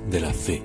de la Fe.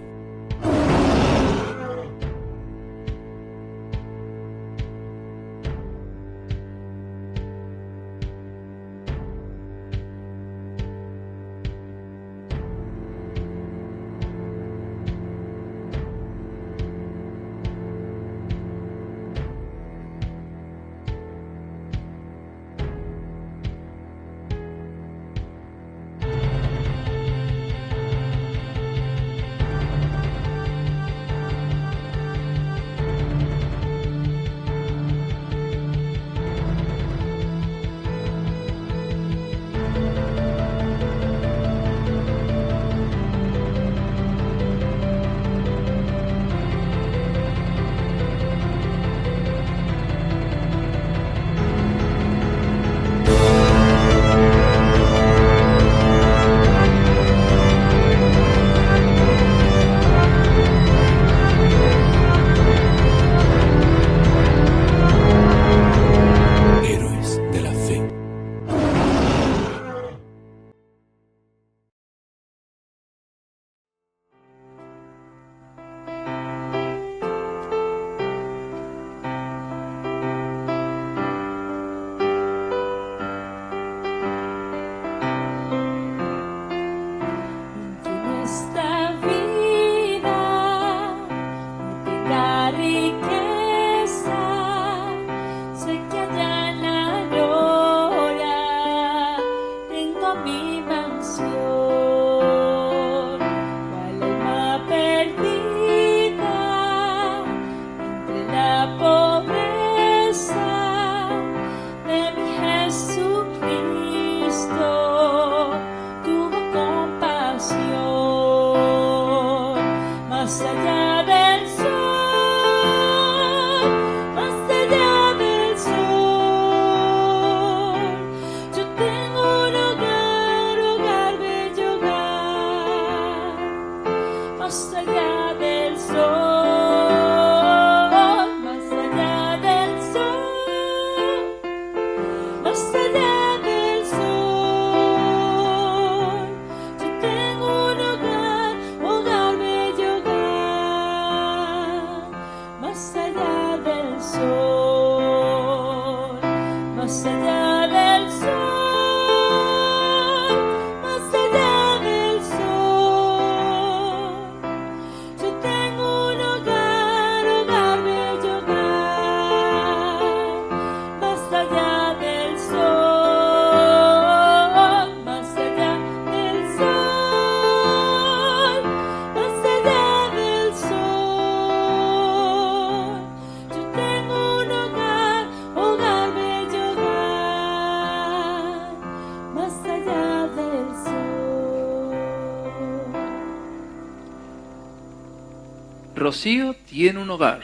Rocío tiene un hogar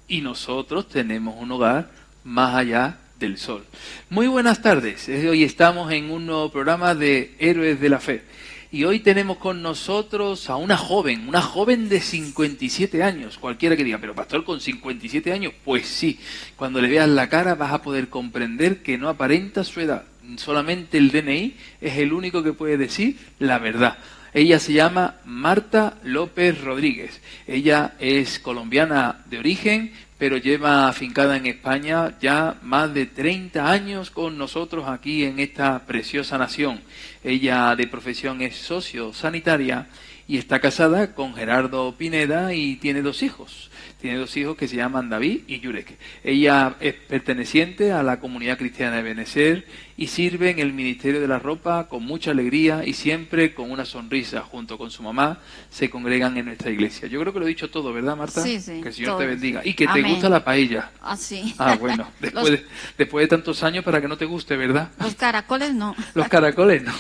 y nosotros tenemos un hogar más allá del sol. Muy buenas tardes. Hoy estamos en un nuevo programa de Héroes de la Fe. Y hoy tenemos con nosotros a una joven de 57 años. Cualquiera que diga, pero pastor, con 57 años, pues sí. Cuando le veas la cara vas a poder comprender que no aparenta su edad. Solamente el DNI es el único que puede decir la verdad. Ella se llama Marta López Rodríguez. Ella es colombiana de origen, pero lleva afincada en España ya más de 30 años con nosotros aquí en esta preciosa nación. Ella de profesión es sociosanitaria y está casada con Gerardo Pineda y tiene dos hijos. Tiene dos hijos que se llaman David y Yurek. Ella es perteneciente a la comunidad cristiana de Benecer y sirve en el Ministerio de la Ropa con mucha alegría y siempre con una sonrisa. Junto con su mamá se congregan en nuestra iglesia. Yo creo que lo he dicho todo, ¿verdad, Marta? Sí, sí. Que el Señor todo. te bendiga. Y que Amén. te gusta la paella. Ah, sí. Ah, bueno. Después de tantos años para que no te guste, ¿verdad? Los caracoles no. Los caracoles no.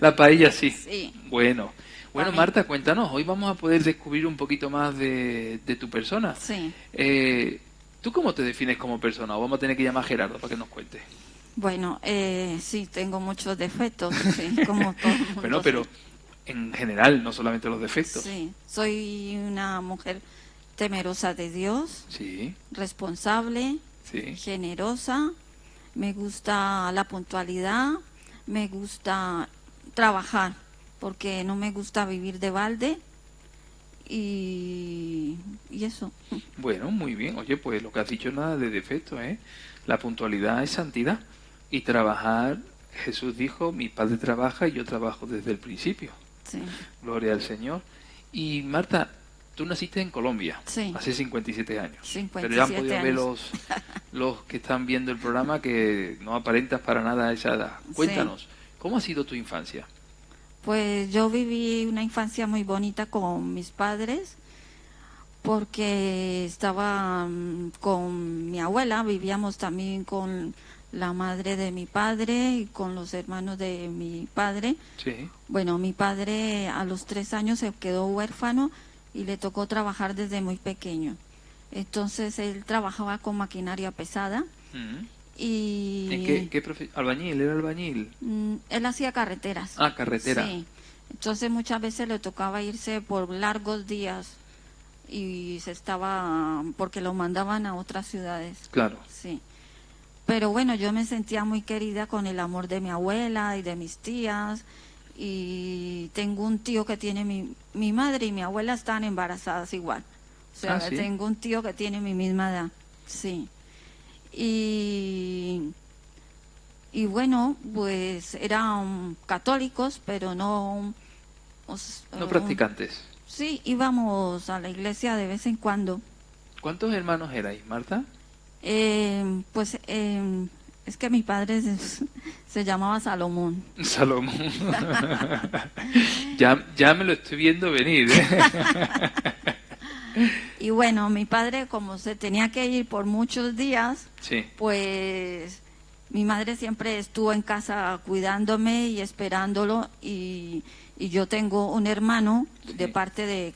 La paella sí. Sí. Bueno, Amén. Marta, cuéntanos. Hoy vamos a poder descubrir un poquito más de tu persona. Sí. ¿Tú cómo te defines como persona? O vamos a tener que llamar a Gerardo para que nos cuente. Bueno, sí, tengo muchos defectos, sí, como todo el mundo. Bueno, pero en general, no solamente los defectos. Sí, soy una mujer temerosa de Dios, Sí, responsable, sí. generosa, me gusta la puntualidad, me gusta trabajar, porque no me gusta vivir de balde, y eso. Bueno, muy bien. Oye, pues lo que has dicho nada de defecto, ¿eh? La puntualidad es santidad. Y trabajar, Jesús dijo, mi Padre trabaja y yo trabajo desde el principio. Sí, Gloria al Señor. Y Marta, tú naciste en Colombia, sí, hace 57 años. 57 Pero ya han podido ver años. los que están viendo el programa que no aparentas para nada a esa edad. Sí. Cuéntanos, ¿cómo ha sido tu infancia? Pues yo viví una infancia muy bonita con mis padres porque estaba con mi abuela, vivíamos también con la madre de mi padre y con los hermanos de mi padre. Sí. Bueno, mi padre a los 3 años se quedó huérfano y le tocó trabajar desde muy pequeño. Entonces él trabajaba con maquinaria pesada Mm. y ¿En qué albañil? ¿Era albañil? él hacía carreteras. Ah, carretera. Sí. Entonces muchas veces le tocaba irse por largos días y se estaba porque lo mandaban a otras ciudades. Claro. Sí. Pero bueno, yo me sentía muy querida con el amor de mi abuela y de mis tías. Y tengo un tío que tiene mi madre y mi abuela están embarazadas igual. O sea, Ah, ¿sí? tengo un tío que tiene mi misma edad. Sí. Y bueno, pues eran católicos, pero no... No practicantes. Sí, íbamos a la iglesia de vez en cuando. ¿Cuántos hermanos erais, Marta? Pues es que mi padre se llamaba Salomón. Salomón. Ya me lo estoy viendo venir, ¿eh? Y bueno, mi padre como se tenía que ir por muchos días, Sí. pues mi madre siempre estuvo en casa cuidándome y esperándolo y yo tengo un hermano de Sí. parte de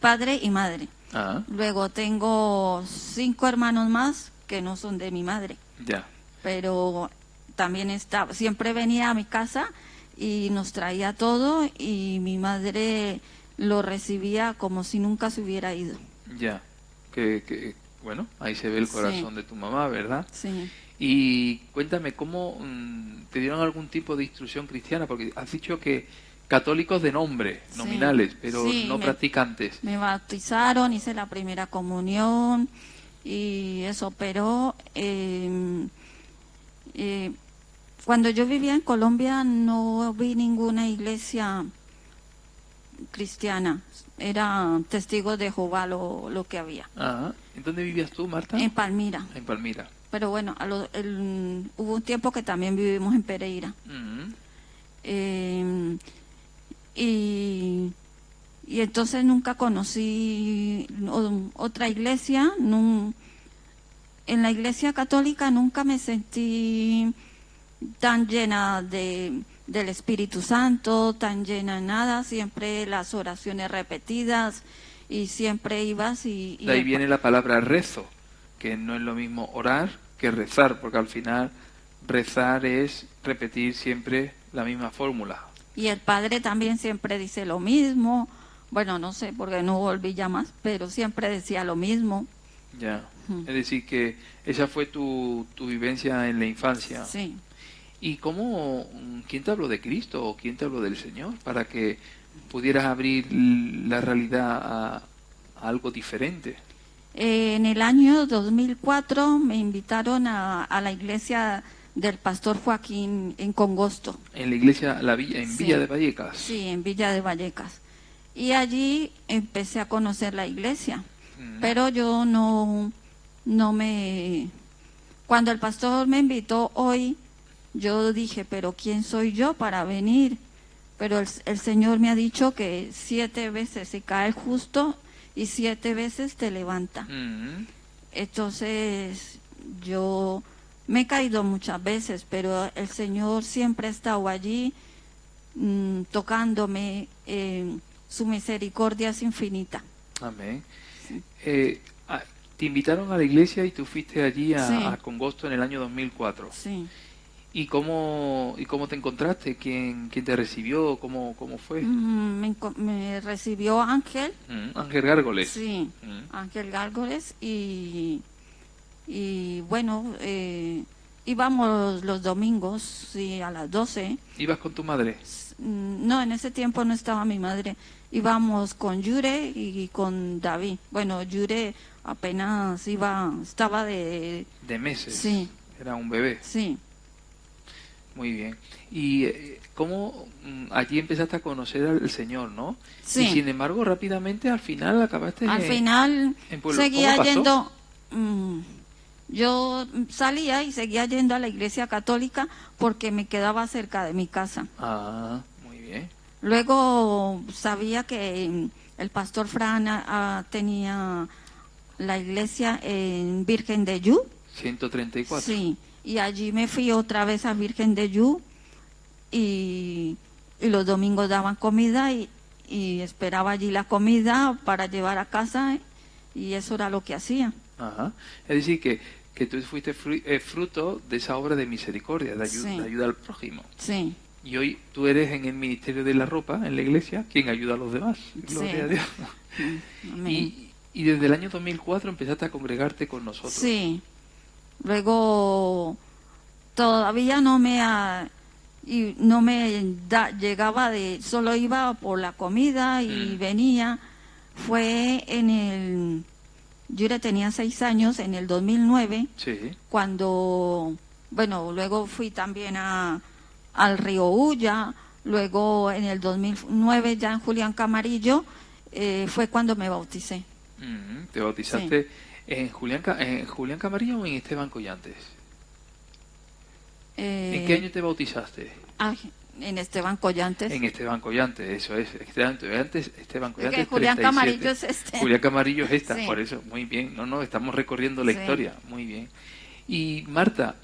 padre y madre. Ah, Luego tengo 5 hermanos más que no son de mi madre, ya. pero también estaba, siempre venía a mi casa y nos traía todo y mi madre lo recibía como si nunca se hubiera ido. Ya. Bueno, ahí se ve el Sí. corazón de tu mamá, ¿verdad? Sí. Y cuéntame, ¿cómo te dieron algún tipo de instrucción cristiana? Porque has dicho que católicos de nombre, Sí. nominales, pero Sí, no practicantes. me bautizaron, hice la primera comunión y eso, pero cuando yo vivía en Colombia no vi ninguna iglesia cristiana, era testigos de Jehová lo que había. Ah, ¿en dónde vivías tú, Marta? En Palmira, En Palmira. pero bueno, hubo un tiempo que también vivimos en Pereira. Mm. Eh, y entonces nunca conocí otra iglesia. En la iglesia católica nunca me sentí tan llena del Espíritu Santo, tan llena de nada, siempre las oraciones repetidas y siempre ibas De ahí viene la palabra rezo, que no es lo mismo orar que rezar, porque al final rezar es repetir siempre la misma fórmula. y el padre también siempre dice lo mismo. Bueno, no sé, porque no volví ya más, pero siempre decía lo mismo. Ya. Mm. Es decir, que esa fue tu vivencia en la infancia. Sí. ¿Y quién te habló de Cristo o quién te habló del Señor para que pudieras abrir la realidad a algo diferente? En el año 2004 me invitaron a la iglesia del pastor Joaquín en Congosto. En la iglesia, en Sí. Villa de Vallecas. Sí, en Villa de Vallecas. Y allí empecé a conocer la iglesia. Mm. Pero yo no me... Cuando el pastor me invitó hoy, yo dije, pero ¿quién soy yo para venir? Pero el Señor me ha dicho que 7 veces se cae el justo y 7 veces te levanta. Mm. Entonces yo me he caído muchas veces, pero el Señor siempre ha estado allí tocándome. Su misericordia es infinita. Amén. Sí. Te invitaron a la iglesia y tú fuiste allí Sí. a Congosto en el año 2004. Sí. ¿Y cómo te encontraste? ¿Quién te recibió? ¿Cómo fue? Me recibió Ángel. Ángel Gárgoles. Sí, Mm. Ángel Gárgoles y bueno, íbamos los domingos, sí, a las 12. ¿Ibas con tu madre? No, en ese tiempo no estaba mi madre. Íbamos con Yure y con David. Bueno, Yure apenas estaba de... De meses. Sí, Era un bebé. sí, Muy bien. ¿Y cómo allí empezaste a conocer al Señor, no? sí. Y sin embargo, rápidamente, al final acabaste Al final en Pueblo. seguía ¿Cómo pasó? yendo, yo salía y seguía yendo a la iglesia católica porque me quedaba cerca de mi casa. Ah, muy bien. Luego sabía que el pastor Fran tenía la iglesia en Virgen de Yu. 134. Sí, y allí me fui otra vez a Virgen de Yu y los domingos daban comida y esperaba allí la comida para llevar a casa y eso era lo que hacía. Ajá. Es decir, que tú fuiste fruto de esa obra de misericordia, Sí. de ayuda al prójimo. Sí, Y hoy tú eres en el ministerio de la ropa, en la iglesia, quien ayuda a los demás. Gloria Sí. a Dios. amén. Y desde el año 2004 empezaste a congregarte con nosotros. Sí, luego todavía llegaba solo iba por la comida y venía. Fue yo ya tenía 6 años, en el 2009, Sí. cuando, bueno, luego fui también al Río Ulla, luego en el 2009 ya en Julián Camarillo, fue cuando me bauticé. ¿Te bautizaste en Julián Camarillo o en Esteban Collantes? ¿En qué año te bautizaste? En Esteban Collantes. En Esteban Collantes, eso es. Esteban Collantes, Porque Julián 37. Camarillo es Julián Camarillo es esta, Sí. por eso, muy bien. No, estamos recorriendo la Sí. historia, muy bien. Y Marta,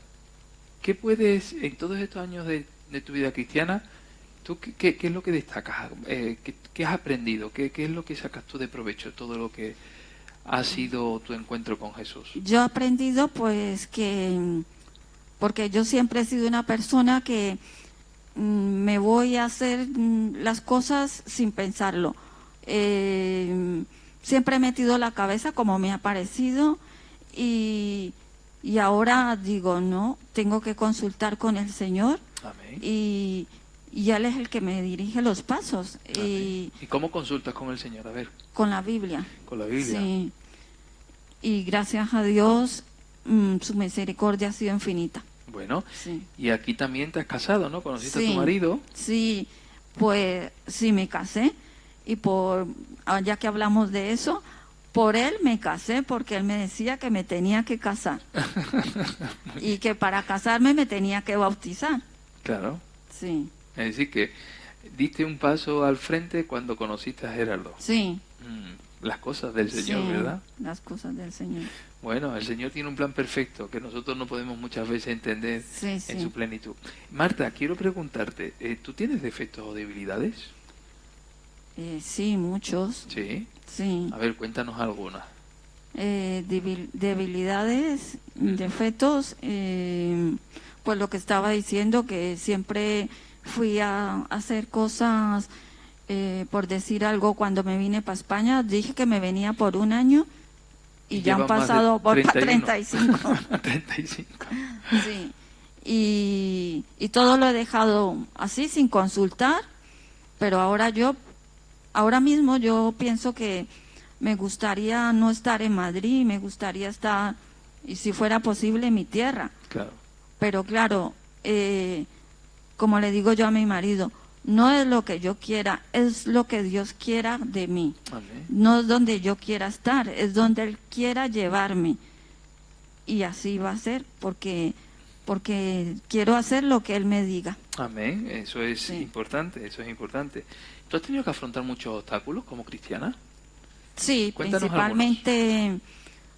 ¿qué puedes, en todos estos años de tu vida cristiana, tú qué es lo que destacas? ¿Qué has aprendido? ¿Qué es lo que sacas tú de provecho de todo lo que ha sido tu encuentro con Jesús? Yo he aprendido pues porque yo siempre he sido una persona que me voy a hacer las cosas sin pensarlo. Siempre he metido la cabeza como me ha parecido y ahora digo, no, tengo que consultar con el Señor. Amén. Y Él es el que me dirige los pasos. Amén. ¿Y cómo consultas con el Señor? A ver. Con la Biblia. Con la Biblia. Sí. Y gracias a Dios, su misericordia ha sido infinita. Bueno, Sí. y aquí también te has casado, ¿no? Conociste a Sí, tu marido. Sí, pues sí me casé y ya que hablamos de eso, por él me casé porque él me decía que me tenía que casar y que para casarme me tenía que bautizar. Claro. Sí, Es decir, que diste un paso al frente cuando conociste a Gerardo. sí. Las cosas del Señor, sí, ¿verdad? las cosas del Señor. Bueno, el Señor tiene un plan perfecto que nosotros no podemos muchas veces entender Sí, en sí. su plenitud. Marta, quiero preguntarte, ¿tú tienes defectos o debilidades? Sí, muchos. Sí. Sí. A ver, cuéntanos algunas. Debilidades, defectos, pues lo que estaba diciendo, que siempre fui a hacer cosas, por decir algo, cuando me vine para España, dije que me venía por 1 año y ya han lleva más de pasado por 31. 35. 35. Sí. Y todo lo he dejado así, sin consultar, pero ahora mismo yo pienso que me gustaría no estar en Madrid, me gustaría estar, y si fuera posible, en mi tierra. Claro. Pero claro, como le digo yo a mi marido, no es lo que yo quiera, es lo que Dios quiera de mí. Amén. No es donde yo quiera estar, es donde Él quiera llevarme. Y así va a ser, porque quiero hacer lo que Él me diga. Amén. Eso es Sí. importante, eso es importante. ¿Tú has tenido que afrontar muchos obstáculos como cristiana? Sí, Cuéntanos principalmente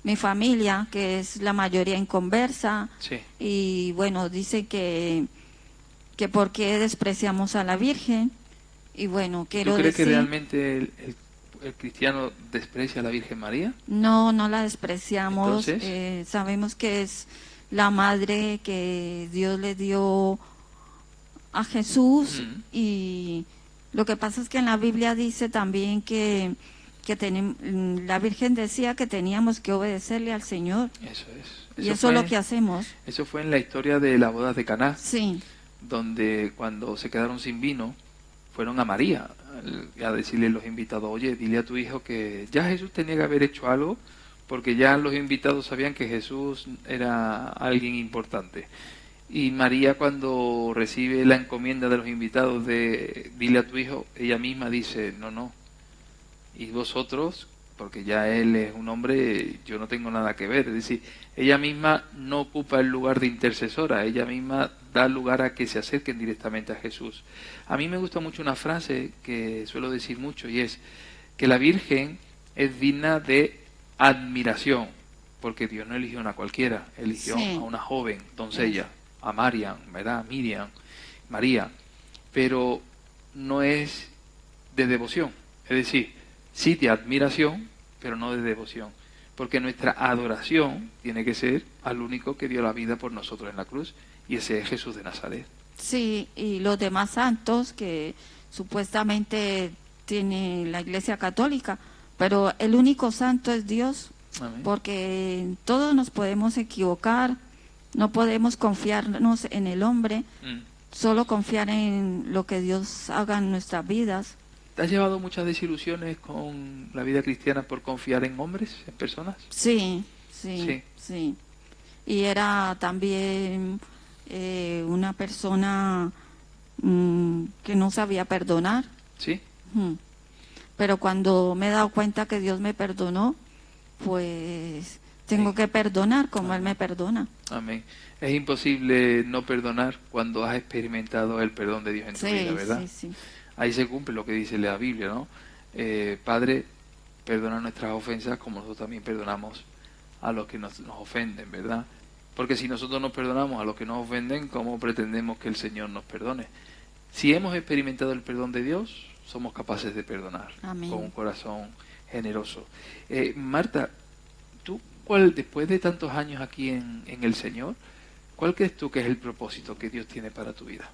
mi familia, que es la mayoría inconversa, Sí. y bueno, dice que por qué despreciamos a la Virgen, y bueno, quiero ¿Tú crees que decir, realmente el cristiano desprecia a la Virgen María? no la despreciamos, Entonces, sabemos que es la madre que Dios le dio a Jesús, y lo que pasa es que en la Biblia dice también que la Virgen decía que teníamos que obedecerle al Señor, eso es. y eso es lo que hacemos. Eso fue en la historia de las bodas de Caná, Sí, donde cuando se quedaron sin vino, fueron a María a decirle a los invitados, oye, dile a tu hijo que ya Jesús tenía que haber hecho algo, porque ya los invitados sabían que Jesús era alguien importante. Y María, cuando recibe la encomienda de los invitados de dile a tu hijo, ella misma dice, no, no, y vosotros, porque ya él es un hombre, yo no tengo nada que ver. Es decir, ella misma no ocupa el lugar de intercesora, ella misma da lugar a que se acerquen directamente a Jesús. A mí me gusta mucho una frase que suelo decir mucho, y es que la Virgen es digna de admiración, porque Dios no eligió a una cualquiera, eligió Sí. a una joven doncella, a Mariam, ¿verdad? Miriam, María, pero no es de devoción, es decir, sí de admiración, pero no de devoción, porque nuestra adoración tiene que ser al único que dio la vida por nosotros en la cruz, y ese es Jesús de Nazaret. Sí, y los demás santos que supuestamente tiene la Iglesia Católica, pero el único santo es Dios, Amén. porque todos nos podemos equivocar, no podemos confiarnos en el hombre, Mm. solo confiar en lo que Dios haga en nuestras vidas. ¿Te has llevado muchas desilusiones con la vida cristiana por confiar en hombres, en personas? Sí, sí, Sí. sí. Y era también una persona que no sabía perdonar. ¿Sí? Mm. Pero cuando me he dado cuenta que Dios me perdonó, pues tengo Sí. que perdonar como Él me perdona. Amén. Es imposible no perdonar cuando has experimentado el perdón de Dios en tu vida, ¿verdad? Sí, sí. Ahí se cumple lo que dice la Biblia, ¿no? Padre, perdona nuestras ofensas como nosotros también perdonamos a los que nos ofenden, ¿verdad? Porque si nosotros nos perdonamos a los que nos ofenden, ¿cómo pretendemos que el Señor nos perdone? Si hemos experimentado el perdón de Dios, somos capaces de perdonar. Amén. Con un corazón generoso. Marta, tú, después de tantos años aquí en el Señor, ¿cuál crees tú que es el propósito que Dios tiene para tu vida?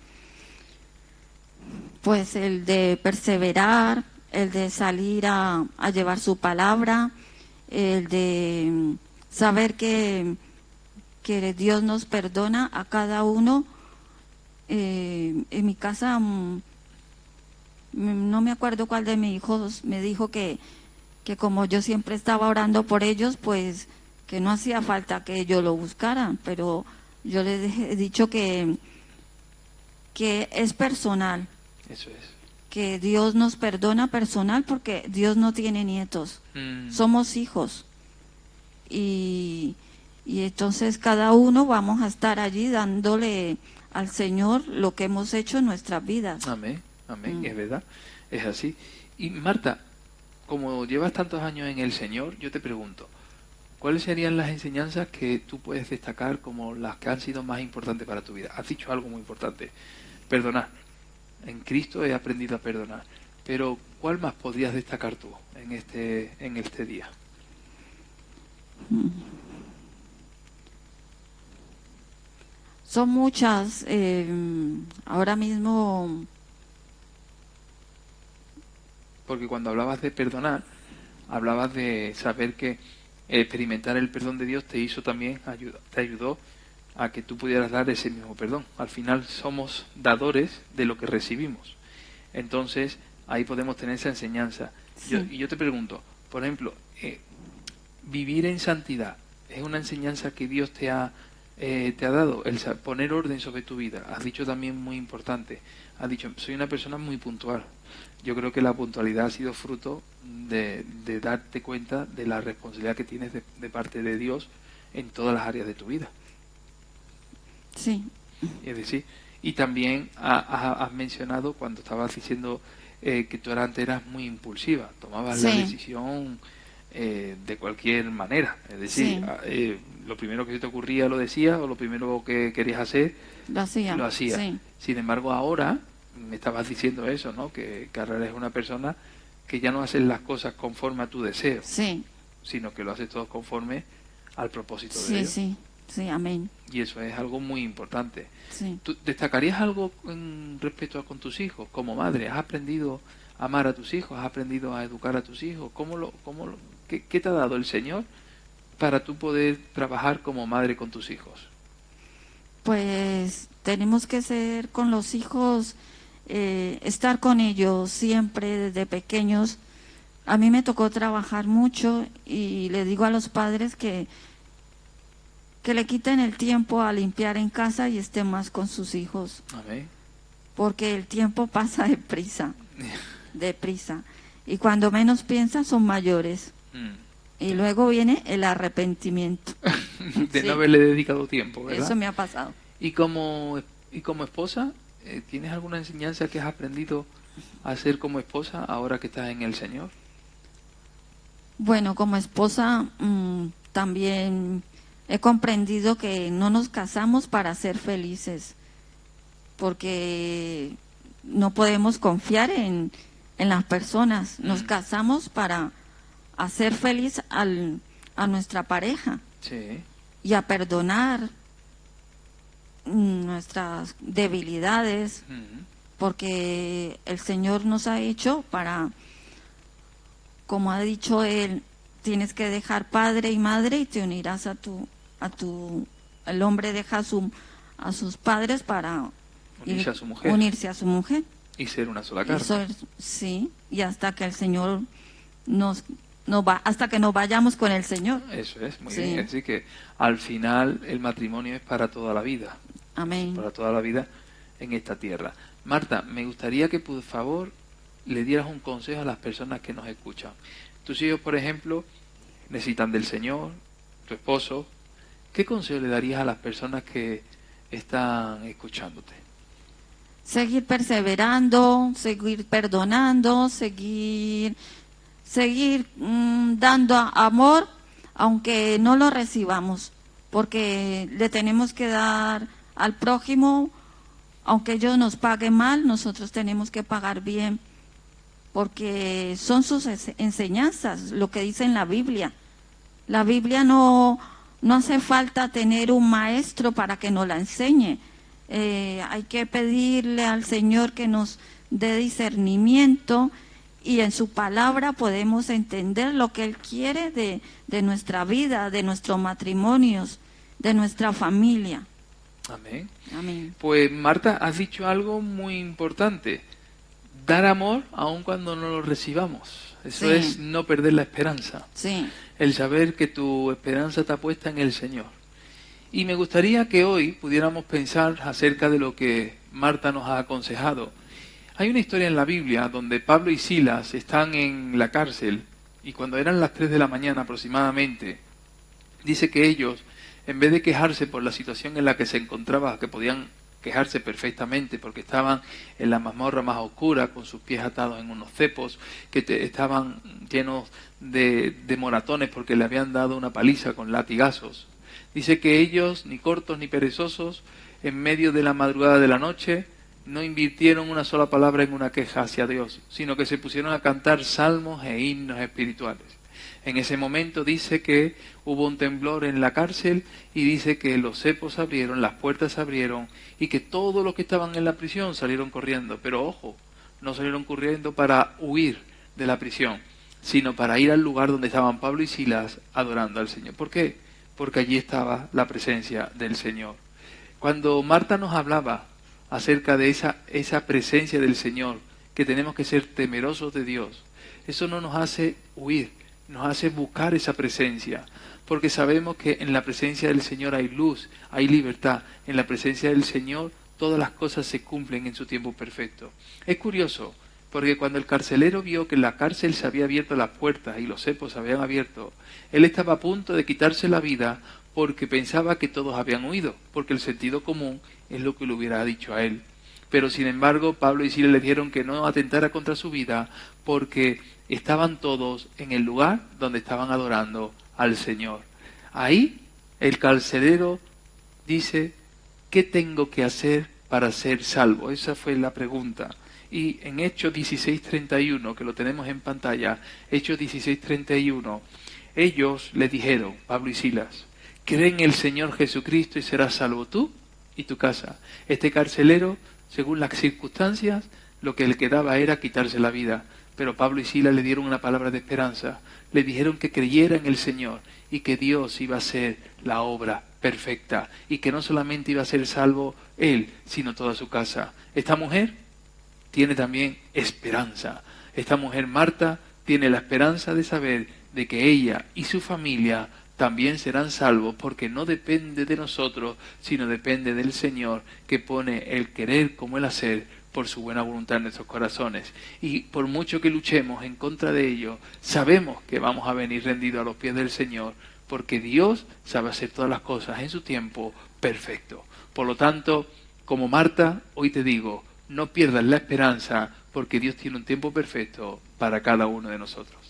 Pues el de perseverar, el de salir a llevar su palabra, el de saber que Dios nos perdona a cada uno. En mi casa, no me acuerdo cuál de mis hijos me dijo que como yo siempre estaba orando por ellos, pues que no hacía falta que ellos lo buscaran, pero yo les he dicho que es personal, Eso es. que Dios nos perdona personal porque Dios no tiene nietos, somos hijos. Y entonces cada uno vamos a estar allí dándole al Señor lo que hemos hecho en nuestras vidas. Amén, amén, es verdad, es así. Y Marta, como llevas tantos años en el Señor, yo te pregunto, ¿cuáles serían las enseñanzas que tú puedes destacar como las que han sido más importantes para tu vida? Has dicho algo muy importante, perdonar. En Cristo he aprendido a perdonar. Pero, ¿cuál más podrías destacar tú en este día? Son muchas. Ahora mismo, Porque cuando hablabas de perdonar, hablabas de saber que experimentar el perdón de Dios te hizo también, te ayudó a que tú pudieras dar ese mismo perdón. Al final somos dadores de lo que recibimos. Entonces, ahí podemos tener esa enseñanza. Sí. Y yo te pregunto, por ejemplo, vivir en santidad es una enseñanza que Dios te ha dado, el poner orden sobre tu vida. Has dicho también muy importante, has dicho, soy una persona muy puntual. Yo creo que la puntualidad ha sido fruto de darte cuenta de la responsabilidad que tienes de parte de Dios en todas las áreas de tu vida. sí, Es decir, y también has mencionado cuando estabas diciendo que tú antes eras muy impulsiva, tomabas la Sí. decisión de cualquier manera. Es decir, Sí. Lo primero que se te ocurría lo decías, o lo primero que querías hacer lo hacía. lo hacías. Sí. Sin embargo, ahora me estabas diciendo eso, ¿no? Que ahora eres una persona que ya no haces las cosas conforme a tu deseo, Sí, sino que lo haces todo conforme al propósito de sí, Dios. sí, sí, amén. Y eso es algo muy importante. Sí. ¿Tú destacarías algo respecto a con tus hijos como madre? ¿Has aprendido a amar a tus hijos? ¿Has aprendido a educar a tus hijos? ¿Qué te ha dado el Señor para tú poder trabajar como madre con tus hijos? Pues tenemos que ser con los hijos estar con ellos siempre desde pequeños. A mí me tocó trabajar mucho y le digo a los padres que le quiten el tiempo a limpiar en casa y estén más con sus hijos. Amén. Porque el tiempo pasa deprisa, deprisa. Y cuando menos piensan son mayores. Y luego viene el arrepentimiento. De Sí. no haberle dedicado tiempo, ¿verdad? Eso me ha pasado. Y como esposa, ¿tienes alguna enseñanza que has aprendido a hacer como esposa ahora que estás en el Señor? Bueno, como esposa también he comprendido que no nos casamos para ser felices, porque no podemos confiar en las personas. Nos casamos para hacer feliz a nuestra pareja Sí. y a perdonar nuestras debilidades, porque el Señor nos ha hecho para, como ha dicho Él, tienes que dejar padre y madre y te unirás el hombre deja a sus padres para Unirse a su mujer. unirse a su mujer. Y ser una sola Y carne. sí, y hasta que el Señor hasta que nos vayamos con el Señor. Eso es, muy Sí. bien. Así que al final el matrimonio es para toda la vida. Amén. Para toda la vida en esta tierra. Marta, me gustaría que por favor le dieras un consejo a las personas que nos escuchan. Tus hijos, por ejemplo, necesitan del Señor, tu esposo. ¿Qué consejo le darías a las personas que están escuchándote? Seguir perseverando, seguir perdonando, seguir dando amor, aunque no lo recibamos, porque le tenemos que dar al prójimo, aunque ellos nos paguen mal, nosotros tenemos que pagar bien, porque son sus enseñanzas, lo que dice en la Biblia. La Biblia no hace falta tener un maestro para que nos la enseñe. Hay que pedirle al Señor que nos dé discernimiento y en su palabra podemos entender lo que Él quiere de nuestra vida, de nuestros matrimonios, de nuestra familia. Amén. Amén. Pues Marta, has dicho algo muy importante. Dar amor aun cuando no lo recibamos. Eso Sí. es no perder la esperanza. Sí, El saber que tu esperanza está puesta en el Señor. Y me gustaría que hoy pudiéramos pensar acerca de lo que Marta nos ha aconsejado. Hay una historia en la Biblia donde Pablo y Silas están en la cárcel y cuando eran las 3 de la mañana aproximadamente, dice que ellos, en vez de quejarse por la situación en la que se encontraban, que podían quejarse perfectamente porque estaban en la mazmorra más oscura con sus pies atados en unos cepos, que estaban llenos de moratones porque le habían dado una paliza con latigazos. Dice que ellos, ni cortos ni perezosos, en medio de la madrugada de la noche, no invirtieron una sola palabra en una queja hacia Dios, sino que se pusieron a cantar salmos e himnos espirituales. En ese momento dice que hubo un temblor en la cárcel y dice que los cepos se abrieron, las puertas se abrieron y que todos los que estaban en la prisión salieron corriendo. Pero ojo, no salieron corriendo para huir de la prisión, sino para ir al lugar donde estaban Pablo y Silas adorando al Señor. ¿Por qué? Porque allí estaba la presencia del Señor. Cuando Marta nos hablaba acerca de esa presencia del Señor, que tenemos que ser temerosos de Dios, eso no nos hace huir, nos hace buscar esa presencia, porque sabemos que en la presencia del Señor hay luz, hay libertad, en la presencia del Señor todas las cosas se cumplen en su tiempo perfecto. Es curioso, porque cuando el carcelero vio que en la cárcel se había abierto las puertas y los cepos se habían abierto, él estaba a punto de quitarse la vida porque pensaba que todos habían huido, porque el sentido común es lo que le hubiera dicho a él. Pero sin embargo, Pablo y Silas le dijeron que no atentara contra su vida porque estaban todos en el lugar donde estaban adorando al Señor. Ahí el carcelero dice, ¿qué tengo que hacer para ser salvo? Esa fue la pregunta. Y en Hechos 16:31, que lo tenemos en pantalla, Hechos 16:31, ellos le dijeron, Pablo y Silas, cree en el Señor Jesucristo y serás salvo tú y tu casa. Este carcelero, según las circunstancias, lo que le quedaba era quitarse la vida. Pero Pablo y Silas le dieron una palabra de esperanza. Le dijeron que creyera en el Señor y que Dios iba a hacer la obra perfecta y que no solamente iba a ser salvo él, sino toda su casa. Esta mujer tiene también esperanza. Esta mujer Marta tiene la esperanza de saber de que ella y su familia también serán salvos, porque no depende de nosotros, sino depende del Señor, que pone el querer como el hacer por su buena voluntad en nuestros corazones. Y por mucho que luchemos en contra de ello, sabemos que vamos a venir rendidos a los pies del Señor, porque Dios sabe hacer todas las cosas en su tiempo perfecto. Por lo tanto, como Marta, hoy te digo, no pierdas la esperanza, porque Dios tiene un tiempo perfecto para cada uno de nosotros.